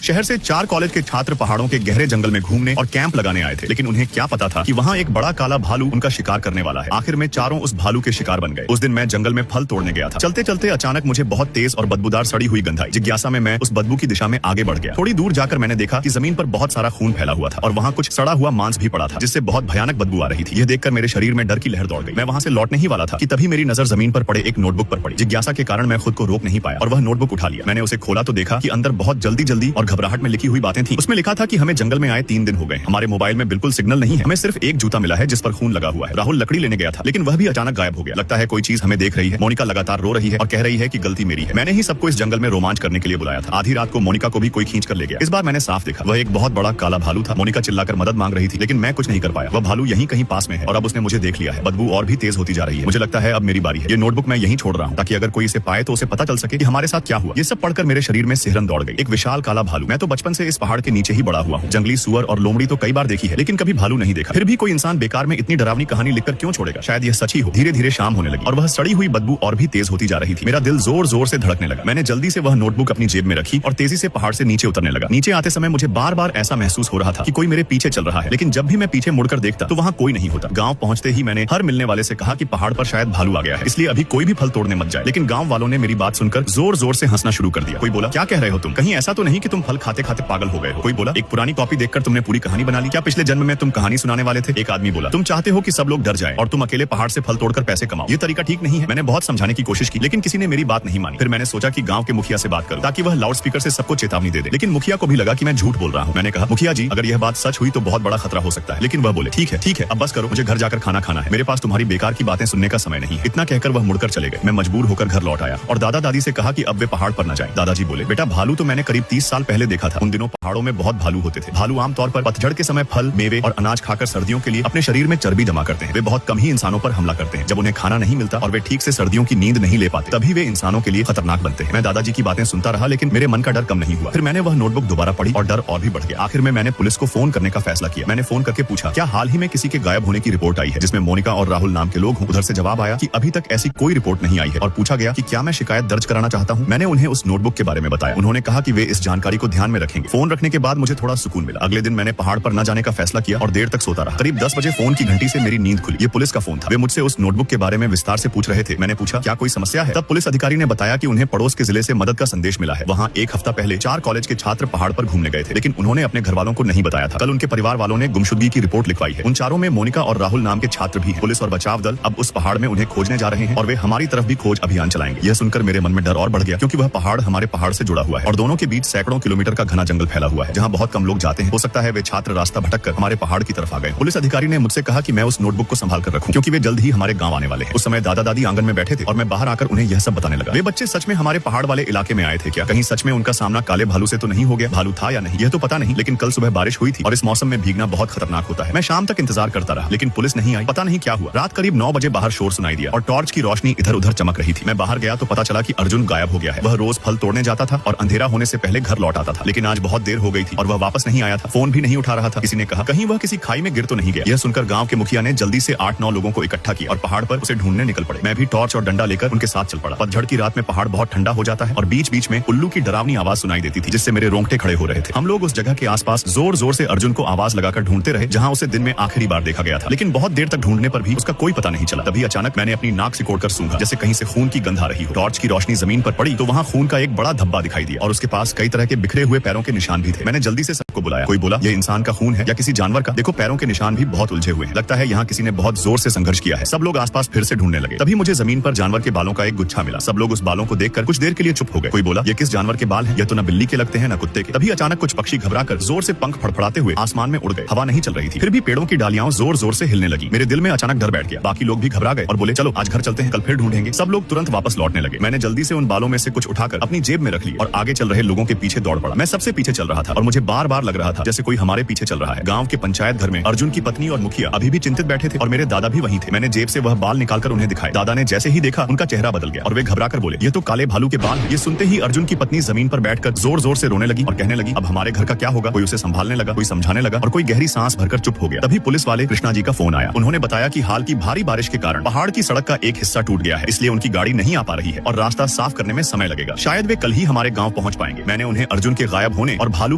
शहर से 4 कॉलेज के छात्र पहाड़ों के गहरे जंगल में घूमने और कैंप लगाने आए थे, लेकिन उन्हें क्या पता था कि वहाँ एक बड़ा काला भालू उनका शिकार करने वाला है। आखिर में चारों उस भालू के शिकार बन गए। उस दिन मैं जंगल में फल तोड़ने गया था। चलते चलते अचानक मुझे बहुत तेज और बदबूदार सड़ी हुई गंध आई। जिज्ञासा में मैं उस बदबू की दिशा में आगे बढ़ गया। थोड़ी दूर जाकर मैंने देखा कि जमीन पर बहुत सारा खून फैला हुआ था और वहाँ कुछ सड़ा हुआ मांस भी पड़ा था, जिससे बहुत भयानक बदबू आ रही थी। यह देखकर मेरे शरीर में डर की लहर दौड़ गई। मैं वहाँ से लौटने ही वाला था कि तभी मेरी नजर जमीन पर पड़े एक नोटबुक पर पड़ी। जिज्ञासा के कारण मैं खुद को रोक नहीं पाया और वह नोटबुक उठा लिया। मैंने उसे खोला तो देखा कि अंदर बहुत जल्दी और घबराहट में लिखी हुई बातें थी। उसमें लिखा था कि हमें जंगल में आए 3 दिन हो गए। हमारे मोबाइल में बिल्कुल सिग्नल नहीं है। हमें सिर्फ एक जूता मिला है जिस पर खून लगा हुआ है। राहुल लकड़ी लेने गया था, लेकिन वह भी अचानक गायब हो गया। लगता है कोई चीज हमें देख रही है। मोनिका लगातार रो रही है और कह रही है कि गलती मेरी है। मैंने ही सबको इस जंगल में रोमांच करने के लिए बुलाया था। आधी रात को मोनिका को भी कोई खींच कर ले गया। इस बार मैंने साफ देखा, वह एक बहुत बड़ा काला भालू था। मोनिका चिल्लाकर मदद मांग रही थी, लेकिन मैं कुछ नहीं कर पाया। वह भालू यहीं कहीं पास में है और अब उसने मुझे देख लिया है। बदबू और भी तेज होती जा रही है। मुझे लगता है अब मेरी बारी है। ये नोटबुक मैं यहीं छोड़ रहा हूँ, ताकि अगर कोई इसे पाए तो उसे पता चल सके कि हमारे साथ क्या हुआ। ये सब पढ़कर मेरे शरीर में सिहरन दौड़ गई। एक विशाल काला भालू। मैं तो बचपन से इस पहाड़ के नीचे ही बड़ा हुआ हूँ। जंगली सुअर और लोमड़ी तो कई बार देखी है, लेकिन कभी भालू नहीं देखा। फिर भी कोई इंसान बेकार में इतनी डरावनी कहानी लिखकर क्यों छोड़ेगा? शायद यह सच ही हो। धीरे धीरे शाम होने लगी और वह सड़ी हुई बदबू और भी तेज होती जा रही थी। मेरा दिल जोर जोर से धड़कने लगा। मैंने जल्दी से वह नोटबुक अपनी जेब में रखी और तेजी से पहाड़ से नीचे उतरने लगा। नीचे आते समय मुझे बार बार ऐसा महसूस हो रहा था कि कोई मेरे पीछे चल रहा है, लेकिन जब भी मैं पीछे मुड़कर देखता तो वहाँ कोई नहीं होता। गाँव पहुँचते ही मैंने हर मिलने वाले से कहा कि पहाड़ पर शायद भालू आ गया है, इसलिए अभी कोई भी फल तोड़ने मत जाए। लेकिन गाँव वालों ने मेरी बात सुनकर जोर जोर से हंसना शुरू कर दिया। कोई बोला, क्या कह रहे हो तुम? कहीं ऐसा तो नहीं कि तुम फल खाते खाते पागल हो गए हो? कोई बोला, एक पुरानी कॉपी देखकर तुमने पूरी कहानी बना ली? क्या पिछले जन्म में तुम कहानी सुनाने वाले थे? एक आदमी बोला, तुम चाहते हो कि सब लोग डर जाएं और तुम अकेले पहाड़ से फल तोड़कर पैसे कमाओ। ये तरीका ठीक नहीं है। मैंने बहुत समझाने की कोशिश की, लेकिन किसी ने मेरी बात नहीं मानी। फिर मैंने सोचा कि गांव के मुखिया से बात करूं, ताकि वह लाउड स्पीकर से सबको चेतावनी दे दे। लेकिन मुखिया को भी लगा कि मैं झूठ बोल रहा हूं। मैंने कहा, मुखिया जी, अगर यह बात सच हुई तो बहुत बड़ा खतरा हो सकता है। लेकिन वह बोले, ठीक है, अब बस करो, मुझे घर जाकर खाना खाना है। मेरे पास तुम्हारी बेकार की बातें सुनने का समय नहीं है। इतना कहकर वह मुड़कर चले गए। मैं मजबूर होकर घर लौट आया और दादा दादी से कहा कि अब वे पहाड़ पर न जाएं। दादाजी बोले, बेटा, भालू तो मैंने करीब 30 साल पहले देखा था। उन दिनों पहाड़ों में बहुत भालू होते थे। भालू आमतौर पर पतझड़ के समय फल, मेवे और अनाज खाकर सर्दियों के लिए अपने शरीर में चर्बी जमा करते हैं। वे बहुत कम ही इंसानों पर हमला करते हैं। जब उन्हें खाना नहीं मिलता और वे ठीक से सर्दियों की नींद नहीं ले पाते, तभी वे इंसानों के लिए खतरनाक बनते हैं। मैं दादाजी की बातें सुनता रहा, लेकिन मेरे मन का डर कम नहीं हुआ। फिर मैंने वह नोटबुक दोबारा पढ़ी और डर और भी बढ़ गया। आखिर में मैंने पुलिस को फोन करने का फैसला किया। मैंने फोन करके पूछा, क्या हाल ही में किसी के गायब होने की रिपोर्ट आई है जिसमें मोनिका और राहुल नाम के लोग हों? उधर से जवाब आया कि अभी तक ऐसी कोई रिपोर्ट नहीं आई है और पूछा गया कि क्या मैं शिकायत दर्ज कराना चाहता हूँ। मैंने उन्हें उस नोटबुक के बारे में बताया। उन्होंने कहा कि वे इस जानकारी को ध्यान में रखेंगे। फोन रखने के बाद मुझे थोड़ा सुकून मिला। अगले दिन मैंने पहाड़ पर न जाने का फैसला किया और देर तक सोता रहा। करीब 10 बजे फोन की घंटी से मेरी नींद खुली। ये पुलिस का फोन था। वे मुझसे उस नोटबुक के बारे में विस्तार से पूछ रहे थे। मैंने पूछा, क्या कोई समस्या है? तब पुलिस अधिकारी ने बताया कि उन्हें पड़ोस के जिले से मदद का संदेश मिला है। वहाँ एक हफ्ता पहले 4 कॉलेज के छात्र पहाड़ पर घूमने गए थे, लेकिन उन्होंने अपने घर वालों को नहीं बताया था। कल उनके परिवार वालों ने गुमशुदगी की रिपोर्ट लिखवाई है। उन चारों में मोनिका और राहुल नाम के छात्र भी हैं। पुलिस और बचाव दल अब उस पहाड़ में उन्हें खोजने जा रहे हैं और वे हमारी तरफ भी खोज अभियान चलाएंगे। यह सुनकर मेरे मन में डर और बढ़ गया, क्योंकि वह पहाड़ हमारे पहाड़ से जुड़ा हुआ है और दोनों के बीच सैकड़ों किलोमीटर का घना जंगल फैला हुआ है, जहाँ बहुत कम लोग जाते हैं। हो सकता है वे छात्र रास्ता भटक कर हमारे पहाड़ की तरफ आ गए। पुलिस अधिकारी ने मुझसे कहा कि मैं उस नोटबुक को संभाल कर रखूं, क्योंकि वे जल्द ही हमारे गांव आने वाले हैं। उस समय दादा दादी आंगन में बैठे थे और मैं बाहर आकर उन्हें यह सब बताने लगा। वे बच्चे सच में हमारे पहाड़ वाले इलाके में आए थे क्या? कहीं सच में उनका सामना काले भालू से तो नहीं हो गया? भालू था या नहीं यह तो पता नहीं, लेकिन कल सुबह बारिश हुई थी और इस मौसम में भीगना बहुत खतरनाक होता है। मैं शाम तक इंतजार करता रहा, लेकिन पुलिस नहीं आई। पता नहीं क्या हुआ। रात करीब 9 बजे बाहर शोर सुनाई दिया और टॉर्च की रोशनी इधर उधर चमक रही थी। मैं बाहर गया तो पता चला कि अर्जुन गायब हो गया है। वह रोज फल तोड़ने जाता था और अंधेरा होने से पहले घर लौट आता था, लेकिन आज बहुत देर हो गई थी और वह वापस नहीं आया था। फोन भी नहीं उठा रहा था। किसी ने कहा, कहीं वह किसी खाई में गिर तो नहीं गया? यह सुनकर गांव के मुखिया ने जल्दी से 8-9 लोगों को इकट्ठा किया और पहाड़ पर उसे ढूंढने निकल पड़े। मैं भी टॉर्च और डंडा लेकर उनके साथ चल पड़ा। पतझड़ की रात में पहाड़ बहुत ठंडा हो जाता है और बीच बीच में उल्लू की डरावनी आवाज सुनाई देती थी, जिससे मेरे रोंगटे खड़े हो रहे थे। हम लोग उस जगह के आसपास जोर जोर से अर्जुन को आवाज लगाकर ढूंढते रहे, जहां उसे दिन में आखिरी बार देखा गया था। लेकिन बहुत देर तक ढूंढने पर भी उसका कोई पता नहीं चला। तभी अचानक मैंने अपनी नाक सिकोड़कर सूंघा, जैसे कहीं से खून की गंध आ रही हो। टॉर्च की रोशनी जमीन पर पड़ी तो वहाँ खून का एक बड़ा धब्बा दिखाई दिया और उसके पास कई तरह के बिखरे हुए पैरों के निशान भी थे। मैंने जल्दी से सबको बुलाया। कोई बोला, ये इंसान का खून है या किसी जानवर का? देखो, पैरों के निशान भी बहुत उलझे हुए हैं। लगता है यहाँ किसी ने बहुत जोर से संघर्ष किया है। सब लोग आसपास फिर से ढूंढने लगे। तभी मुझे जमीन पर जानवर के बालों का एक गुच्छा मिला। सब लोग उस बालों को देखकर कुछ देर के लिए चुप हो गए। कोई बोला, ये किस जानवर के बाल हैं? ये तो न बिल्ली के लगते हैं न कुत्ते के। तभी अचानक कुछ पक्षी घबराकर जोर से पंख फड़फड़ाते हुए आसमान में उड़ गए। हवा नहीं चल रही थी, फिर भी पेड़ों की डालियां जोर जोर से हिलने लगी। मेरे दिल में अचानक डर बैठ गया। बाकी लोग भी घबरा गए और बोले, चलो आज घर चलते हैं, कल फिर ढूंढेंगे। सब लोग तुरंत वापस लौटने लगे। मैंने जल्दी से उन बालों में से कुछ उठाकर अपनी जेब में रख ली और आगे चल रहे लोगों के पीछे दौड़ पड़ा। मैं सबसे पीछे चल रहा था और मुझे बार बार लग रहा था जैसे कोई हमारे पीछे चल रहा है। गांव के पंचायत घर में अर्जुन की पत्नी और मुखिया अभी भी चिंतित बैठे थे और मेरे दादा भी वहीं थे। मैंने जेब से वह बाल निकालकर उन्हें दिखाए। दादा ने जैसे ही देखा, उनका चेहरा बदल गया और वे घबराकर बोले, ये तो काले भालू के बाल। ये सुनते ही अर्जुन की पत्नी जमीन पर बैठकर जोर जोर से रोने लगी और कहने लगी, अब हमारे घर का क्या होगा? कोई उसे संभालने लगा, कोई समझाने लगा और कोई गहरी सांस भरकर चुप हो गया। तभी पुलिस वाले कृष्णा जी का फोन आया। उन्होंने बताया कि हाल की भारी बारिश के कारण पहाड़ की सड़क का एक हिस्सा टूट गया है, इसलिए उनकी गाड़ी नहीं आ पा रही है और रास्ता साफ करने में समय लगेगा। शायद वे कल ही हमारे गाँव पहुँच पाएंगे। मैंने उन्हें अर्जुन उनके गायब होने और भालू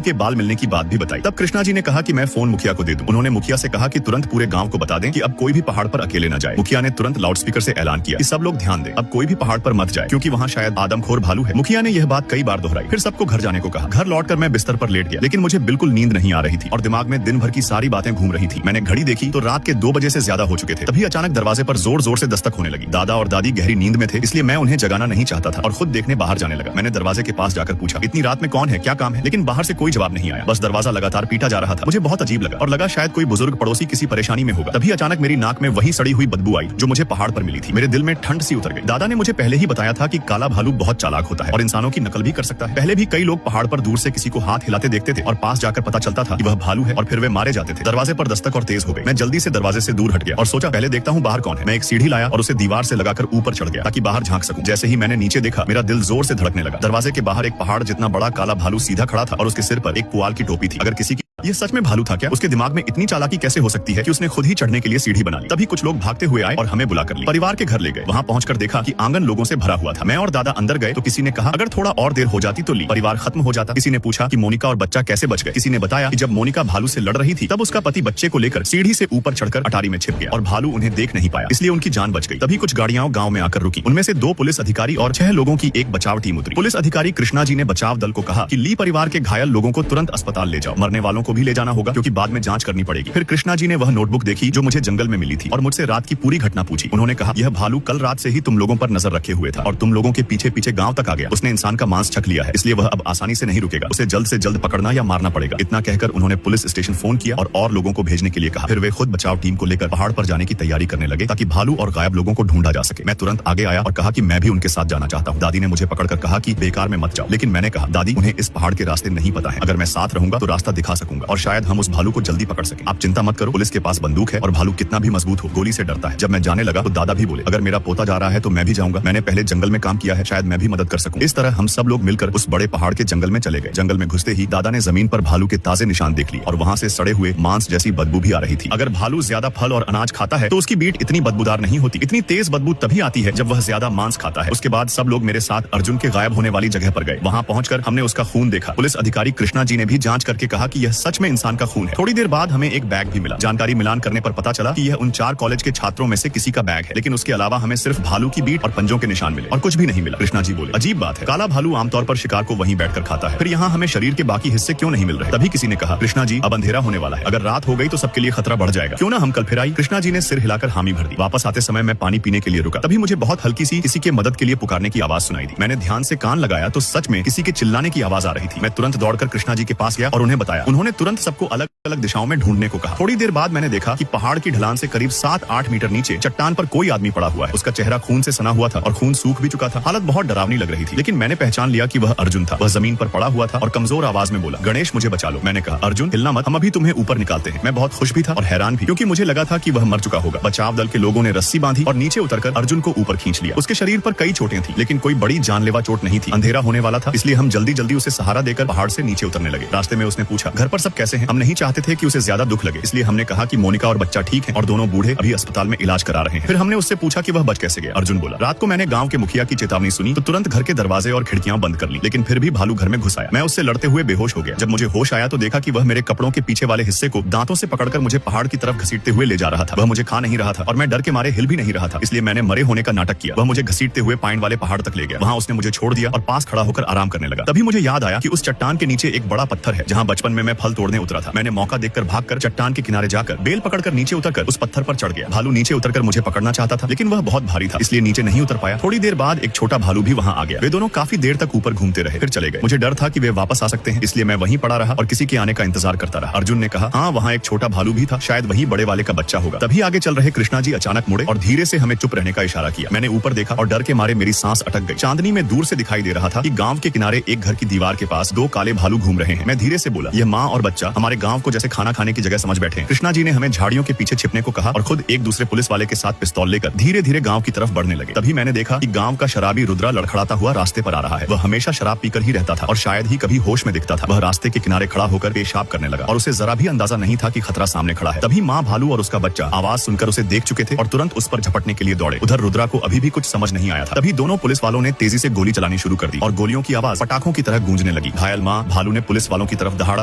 के बाल मिलने की बात भी बताई। तब कृष्णा जी ने कहा कि मैं फोन मुखिया को दे दूं। उन्होंने मुखिया से कहा कि तुरंत पूरे गांव को बता दें कि अब कोई भी पहाड़ पर अकेले न जाए। मुखिया ने तुरंत लाउडस्पीकर से ऐलान किया कि सब लोग ध्यान दें, अब कोई भी पहाड़ पर मत जाए क्योंकि वहाँ शायद आदमखोर भालू है। मुखिया ने यह बात कई बार दोहराई। फिर सबको घर जाने को कहा। घर लौटकर मैं बिस्तर पर लेट गया, लेकिन मुझे बिल्कुल नींद नहीं आ रही थी और दिमाग में दिन भर की सारी बातें घूम रही थी। मैंने घड़ी देखी तो रात के 2 बजे से ज्यादा हो चुके थे। तभी अचानक दरवाजे पर जोर जोर से दस्तक होने लगी। दादा और दादी गहरी नींद में थे, इसलिए मैं उन्हें जगाना नहीं चाहता था और खुद देखने बाहर जाने लगा। मैंने दरवाजे के पास जाकर पूछा, इतनी रात में कौन है, क्या काम है? लेकिन बाहर से कोई जवाब नहीं आया, बस दरवाजा लगातार पीटा जा रहा था। मुझे बहुत अजीब लगा और लगा शायद कोई बुजुर्ग पड़ोसी किसी परेशानी में होगा। तभी अचानक मेरी नाक में वही सड़ी हुई बदबू आई जो मुझे पहाड़ पर मिली थी। मेरे दिल में ठंड सी उतर गई। दादा ने मुझे पहले ही बताया था कि काला भालू बहुत चालाक होता है और इंसानों की नकल भी कर सकता है। पहले भी कई लोग पहाड़ पर दूर से किसी को हाथ हिलाते देखते थे और पास जाकर पता चलता था कि वह भालू है और फिर वे मारे जाते थे। दरवाजे पर दस्तक और तेज हो गई। मैं जल्दी से दरवाजे से दूर हट गया और सोचा पहले देखता हूँ बाहर कौन है। मैं एक सीढ़ी लाया और उसे दीवार से लगाकर ऊपर चढ़ गया ताकि बाहर झांक सकूं। जैसे ही मैंने नीचे देखा, मेरा दिल जोर से धड़कने लगा। दरवाजे के बाहर एक पहाड़ जितना बड़ा काला भालू सीधा खड़ा था और उसके सिर पर एक पुआल की टोपी थी। अगर किसी की ये सच में भालू था क्या? उसके दिमाग में इतनी चालाकी कैसे हो सकती है कि उसने खुद ही चढ़ने के लिए सीढ़ी बना ली? तभी कुछ लोग भागते हुए आए और हमें बुलाकर लिए परिवार के घर ले गए। वहाँ पहुंचकर देखा कि आंगन लोगों से भरा हुआ था। मैं और दादा अंदर गए तो किसी ने कहा अगर थोड़ा और देर हो जाती तो परिवार खत्म हो जाता। किसी ने पूछा कि मोनिका और बच्चा कैसे बच गए। किसी ने बताया कि जब मोनिका भालू से लड़ रही थी तब उसका पति बच्चे को लेकर सीढ़ी से ऊपर चढ़कर अटारी में छिप गया और भालू उन्हें देख नहीं पाया, इसलिए उनकी जान बच गई। तभी कुछ गाड़ियां गांव में आकर रुकी। उनमें से 2 पुलिस अधिकारी और 6 लोगों की एक बचाव टीम उतरी। पुलिस अधिकारी कृष्णा जी ने बचाव दल को कहा कि ली परिवार के घायल लोगों को तुरंत अस्पताल ले जाओ, मरने वालों को भी ले जाना होगा क्योंकि बाद में जांच करनी पड़ेगी। फिर कृष्णा जी ने वह नोटबुक देखी जो मुझे जंगल में मिली थी और मुझसे रात की पूरी घटना पूछी। उन्होंने कहा यह भालू कल रात से ही तुम लोगों पर नजर रखे हुए था और तुम लोगों के पीछे पीछे गांव तक आ गया। उसने इंसान का मांस छक लिया है, इसलिए वह अब आसानी से नहीं रुकेगा। उसे जल्द से जल्द पकड़ना या मारना पड़ेगा। इतना कहकर उन्होंने पुलिस स्टेशन फोन किया और लोगों को भेजने के लिए कहा। फिर वे खुद बचाव टीम को लेकर पहाड़ पर जाने की तैयारी करने लगे ताकि भालू और गायब लोगों को ढूंढा जा सके। मैं तुरंत आगे आया और कहा कि मैं भी उनके साथ जाना चाहता हूँ। दादी ने मुझे पकड़कर कहा कि बेकार में मत जाओ, लेकिन मैंने कहा दादी उन्हें इस पहाड़ के रास्ते नहीं पता है। अगर मैं साथ रहूंगा तो रास्ता दिखा सकूंगा और शायद हम उस भालू को जल्दी पकड़ सके। आप चिंता मत करो, पुलिस के पास बंदूक है और भालू कितना भी मजबूत हो गोली से डरता है। जब मैं जाने लगा तो दादा भी बोले अगर मेरा पोता जा रहा है तो मैं भी जाऊंगा, मैंने पहले जंगल में काम किया है, शायद मैं भी मदद कर सकूं। इस तरह हम सब लोग मिलकर उस बड़े पहाड़ के जंगल में चले गए। जंगल में घुसते ही दादा ने जमीन पर भालू के ताजे निशान देख लिए और वहाँ से सड़े हुए मांस जैसी बदबू भी आ रही थी। अगर भालू ज्यादा फल और अनाज खाता है तो उसकी बीट इतनी बदबूदार नहीं होती। इतनी तेज बदबू तभी आती है जब वह ज्यादा मांस खाता है। उसके बाद सब लोग मेरे साथ अर्जुन के गायब होने वाली जगह पर गए। वहाँ पहुंचकर हमने उसका खून देखा। पुलिस अधिकारी कृष्णा जी ने भी जांच करके कहा कि यह सच में इंसान का खून है। थोड़ी देर बाद हमें एक बैग भी मिला। जानकारी मिलान करने पर पता चला कि यह उन 4 कॉलेज के छात्रों में से किसी का बैग है, लेकिन उसके अलावा हमें सिर्फ भालू की बीट और पंजों के निशान मिले और कुछ भी नहीं मिला। कृष्णा जी बोले अजीब बात है, काला भालू आमतौर पर शिकार को वहीं बैठकर खाता है, फिर यहाँ हमें शरीर के बाकी हिस्से क्यों नहीं मिल रहे? तभी किसी ने कहा कृष्णा जी अब अंधेरा होने वाला है, अगर रात हो गई तो सबके लिए खतरा बढ़ जाएगा, क्यों ना हम कल फिर आए? कृष्णा जी ने सिर हिलाकर हामी भर दी। वापस आते समय मैं पानी पीने के लिए रुका। तभी मुझे बहुत हल्की सी किसी के मदद के लिए पुकारने की आवाज सुनाई दी। मैंने ध्यान से कान लगाया तो सच में किसी के चिल्लाने की आवाज आ रही थी। मैं तुरंत दौड़कर कृष्णा जी के पास गया और उन्हें बताया। उन्होंने तुरंत सबको अलग अलग दिशाओं में ढूंढने को कहा। थोड़ी देर बाद मैंने देखा कि पहाड़ की ढलान से करीब 7-8 मीटर नीचे चट्टान पर कोई आदमी पड़ा हुआ है। उसका चेहरा खून से सना हुआ था और खून सूख भी चुका था। हालत बहुत डरावनी लग रही थी, लेकिन मैंने पहचान लिया कि वह अर्जुन था। वह जमीन पर पड़ा हुआ था और कमजोर आवाज में बोला गणेश मुझे बचा लो। मैंने कहा अर्जुन हिलना मत, हम अभी तुम्हें ऊपर निकालते हैं। मैं बहुत खुश भी था और हैरान भी, क्योंकि मुझे लगा था कि वह मर चुका होगा। बचाव दल के लोगों ने रस्सी बांधी और नीचे उतरकर अर्जुन को ऊपर खींच लिया। उसके शरीर पर कई चोटें थी, लेकिन कोई बड़ी जानलेवा चोट नहीं थी। अंधेरा होने वाला था, इसलिए हम जल्दी जल्दी उसे सहारा देकर पहाड़ से नीचे उतरने लगे। रास्ते में उसने पूछा घर पर सब कैसे हैं? हम नहीं चाहते थे कि उसे ज्यादा दुख लगे, इसलिए हमने कहा कि मोनिका और बच्चा ठीक है और दोनों बूढ़े अभी अस्पताल में इलाज करा रहे हैं। फिर हमने उससे पूछा कि वह बच कैसे गया। अर्जुन बोला रात को मैंने गांव के मुखिया की चेतावनी सुनी तो तुरंत घर के दरवाजे और खिड़कियां बंद कर ली, लेकिन फिर भी भालू घर में घुस आया। मैं उससे लड़ते हुए बेहोश हो गया। जब मुझे होश आया तो देखा कि वह मेरे कपड़ों के पीछे वाले हिस्से को दांतों से पकड़कर मुझे पहाड़ की तरफ घसीटते हुए ले जा रहा था। वह मुझे खा नहीं रहा था और मैं डर के मारे हिल भी नहीं रहा था, इसलिए मैंने मरे होने का नाटक किया। वह मुझे घसीटते हुए पाइन वाले पहाड़ तक ले गया। वहाँ उसने मुझे छोड़ दिया और पास खड़ा होकर आराम करने लगा। तभी मुझे याद आया कि उस चट्टान के नीचे एक बड़ा पत्थर है जहाँ बचपन में मैं फल तोड़ने उतरा था। मैंने मौका देखकर भागकर चट्टान के किनारे जाकर बेल पकड़कर नीचे उतरकर उस पत्थर पर चढ़ गया। भालू नीचे उतरकर मुझे पकड़ना चाहता था, लेकिन वह बहुत भारी था, इसलिए नीचे नहीं उतर पाया। थोड़ी देर बाद एक छोटा भालू भी वहाँ आ गया। वे दोनों काफी देर तक ऊपर घूमते रहे, फिर चले गए। मुझे डर था कि वे वापस आ सकते हैं, इसलिए मैं वहीं पड़ा रहा और किसी के आने का इंतजार करता रहा। अर्जुन ने कहा हाँ वहाँ एक छोटा भालू भी था, शायद वही बड़े वाले का बच्चा होगा। तभी आगे चल रहे कृष्णा जी अचानक मुड़े और धीरे से हमें चुप रहने का इशारा किया। मैंने ऊपर देखा और डर के मारे मेरी सांस अटक गई। चांदनी में दूर से दिखाई दे रहा था कि गांव के किनारे एक घर की दीवार के पास 2 काले भालू घूम रहे हैं। मैं धीरे से बोला यह माँ और बच्चा हमारे गांव को जैसे खाना खाने की जगह समझ बैठे। कृष्णा जी ने हमें झाड़ियों के पीछे छिपने को कहा और खुद एक दूसरे पुलिस वाले के साथ पिस्तौल लेकर धीरे धीरे गांव की तरफ बढ़ने लगे। तभी मैंने देखा कि गांव का शराबी रुद्रा लड़खड़ाता हुआ रास्ते पर आ रहा है। वह हमेशा शराब पीकर ही रहता था और शायद ही कभी होश में दिखता था। वह रास्ते के किनारे खड़ा होकर पेशाब करने लगा और उसे जरा भी अंदाजा नहीं था कि खतरा सामने खड़ा है। तभी माँ भालू और उसका बच्चा आवाज सुनकर उसे देख चुके थे और तुरंत उस पर झपटने के लिए दौड़े। उधर रुद्रा को अभी भी कुछ समझ नहीं आया था। तभी दोनों पुलिस वालों ने तेजी से गोली चलानी शुरू कर दी और गोलियों की आवाज पटाखों की तरह गूंजने लगी। घायल माँ भालू ने पुलिस वालों की तरफ दहाड़ा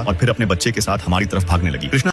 और फिर अपने बच्चे के साथ हमारी तरफ भागने लगी। कृष्णा